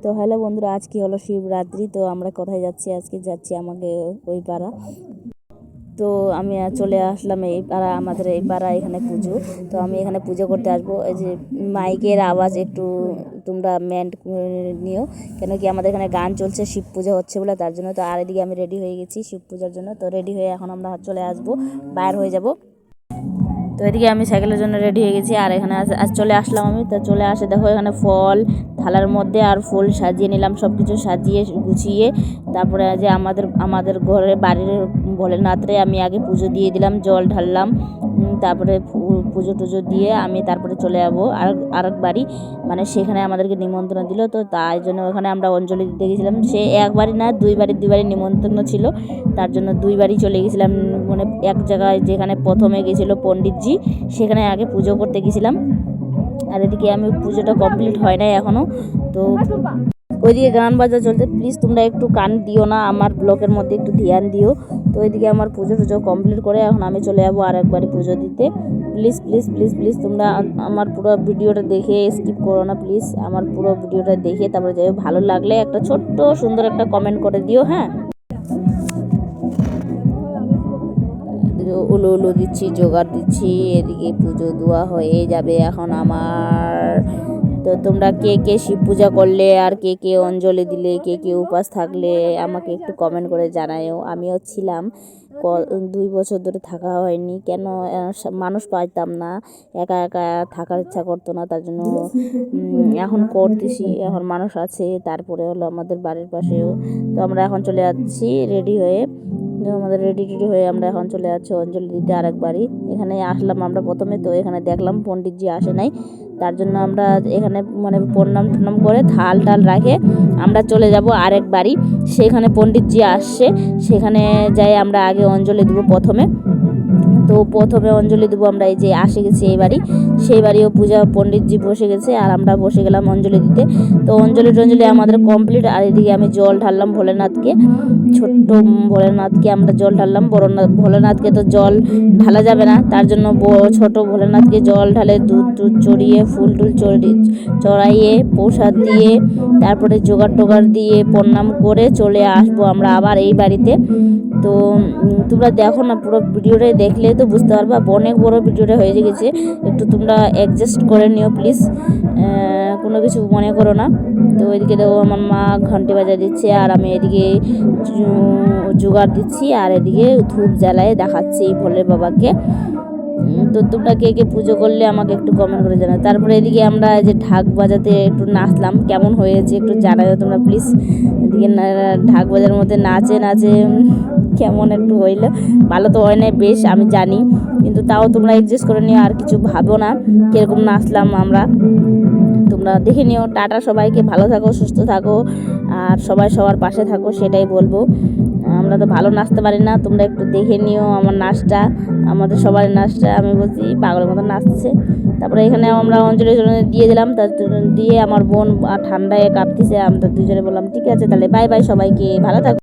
তো হ্যালো বন্ধুরা, আজকে হলো শিবরাত্রি। তো আমরা কোথায় যাচ্ছি? আজকে যাচ্ছি আমাকে ওই পাড়া। তো আমি চলে আসলাম এই পাড়া, আমাদের এই পাড়া এখানে পুজো। তো আমি এখানে পুজো করতে আসবো। এই যে মাইকের আওয়াজ একটু তোমরা মেন্ট নিও, কেন কি আমাদের এখানে গান চলছে, শিব পূজা হচ্ছে বলে, তার জন্য। তো আর এদিকে আমি রেডি হয়ে গেছি শিব পূজার জন্য। তো রেডি হয়ে এখন আমরা চলে আসবো, বাইর হয়ে যাব। তো এদিকে আমি সাইকেলের জন্য রেডি হয়ে গেছি, আর এখানে আজ চলে আসলাম আমি। তো চলে আসে দেখো এখানে ফল থালার মধ্যে আর ফুল সাজিয়ে নিলাম, সব কিছু সাজিয়ে গুছিয়ে। তারপরে যে আমাদের ঘরে বাড়ির ভোলেনাথরে আমি আগে পুজো দিয়ে দিলাম, জল ঢাললাম। তারপরে পুজো টুজো দিয়ে আমি তারপরে চলে যাবো আরেক বাড়ি, মানে সেখানে আমাদেরকে নিমন্ত্রণ দিল। তো তাই জন্য ওখানে আমরা অঞ্জলি দিতে গেছিলাম। সে একবারই না, দুই বাড়ি নিমন্ত্রণ ছিল, তার জন্য দুই বাড়ি চলে গেছিলাম। মানে এক জায়গায় যেখানে প্রথমে গেছিলো পণ্ডিতজি, সেখানে আগে পুজো করতে গেছিলাম। আর এদিকে আমি পুজোটা কমপ্লিট হয় নাই এখনও। তো ওইদিকে গান বাজা চলতে, প্লিজ তোমরা একটু কান দিও না, আমার ব্লগের মধ্যে একটু ধ্যান দিও। তো ওইদিকে আমার পুজো টুজো কমপ্লিট করে এখন আমি চলে যাবো আর একবারই পুজো দিতে। প্লিজ প্লিজ প্লিজ প্লিজ তোমরা আমার পুরো ভিডিওটা দেখে স্কিপ করো না, প্লিজ আমার পুরো ভিডিওটা দেখে তারপরে যাই। ভালো লাগলে একটা ছোট্ট সুন্দর একটা কমেন্ট করে দিও, হ্যাঁ। উলো উলো দিচ্ছি, জোগাড় দিচ্ছি, এদিকে পুজো দেওয়া হয়ে যাবে এখন আমার। তো তোমরা কে কে শিব পূজা করলে, আর কে কে অঞ্জলি দিলে, কে কে উপাস থাকলে আমাকে একটু কমেন্ট করে জানাও। আমিও ছিলাম 2 বছর ধরে থাকা হয়নি, কেন মানুষ পাইতাম না, একা একা থাকার ইচ্ছা করতো না, তার জন্য এখন করতেছি, এখন মানুষ আছে। তারপরে হলো আমাদের বাড়ির পাশেও। তো আমরা এখন চলে যাচ্ছি রেডি হয়ে, আমাদের রেডি হয়ে আমরা এখন চলে যাচ্ছি অঞ্জলি দিতে আরেকবারই। এখানে আসলাম আমরা প্রথমে, তো এখানে দেখলাম পণ্ডিতজি আসে নাই, তার জন্য আমরা এখানে মানে প্রণাম টনাম করে থাল টাল রাখে আমরা চলে যাব আরেক বাড়ি। সেখানে পণ্ডিতজি আসছে, সেখানে যাই আমরা আগে অঞ্জলি দেবো প্রথমে। তো প্রথমে অঞ্জলি দেবো আমরা, এই যে আসে গেছি এই বাড়ি, সেই বাড়িও পূজা পণ্ডিতজি বসে গেছে আর আমরা বসে গেলাম অঞ্জলি দিতে। তো অঞ্জলি টঞ্জলি আমাদের কমপ্লিট। আর এদিকে আমি জল ঢাললাম ভোলেনাথকে, ছোট্ট ভোলেনাথকে আমরা জল ঢাললাম। ভোলেনাথকে তো জল ঢালা যাবে না, তার জন্য ছোট ভোলেনাথকে জল ঢালে দুধ টুধ চড়িয়ে ফুল টুল চড়াইয়ে প্রসাদ দিয়ে তারপরে জোগাড় টোগাড় দিয়ে প্রণাম করে চলে আসবো আমরা আবার এই বাড়িতে। তো তোমরা দেখো না, পুরো ভিডিওটাই দেখলে তো বুঝতে পারবা, অনেক বড় ভিডিওটা হয়ে গেছে, একটু তোমরা অ্যাডজাস্ট করে নিও প্লিজ, কোনো কিছু মনে করো না। তো ওইদিকে দেখো আমার মা ঘন্টি বাজা দিচ্ছে, আর আমি এদিকে জোগাড় দিচ্ছি, আর এদিকে ধূপ জ্বালায় দেখাচ্ছি ভোলে বাবাকে। তো তোমরা কে কে পুজো করলে আমাকে একটু কমেন্ট করে জানাও। তারপরে এদিকে আমরা যে ঢাক বাজাতে একটু নাচলাম, কেমন হয়েছে একটু জানাও তোমরা প্লিজ। এদিকে ঢাক বাজার মধ্যে নাচে কেমন একটু হইলো, ভালো তো হয় নাই বেশ আমি জানি, কিন্তু তাও তোমরা অ্যাডজাস্ট করে নিও, আর কিছু ভাবো না কীরকম নাচলাম আমরা। তোমরা দেখে নিও। টাটা সবাইকে, ভালো থাকো, সুস্থ থাকো, আর সবাই সবার পাশে থাকো, সেটাই বলবো। আমরা তো ভালো নাচতে পারি না, তোমরা একটু দেখে নিও আমার নাচটা, আমাদের সবার নাচটা। আমি বলছি পাগলের মতো নাচছে। তারপরে এখানে আমরা অঞ্জলি দিয়ে দিলাম, তার দিয়ে আমার বোন ঠান্ডায় কাঁপতেছে, আমরা দুজনে বললাম ঠিক আছে তাহলে বাই বাই, সবাইকে ভালো থাকো।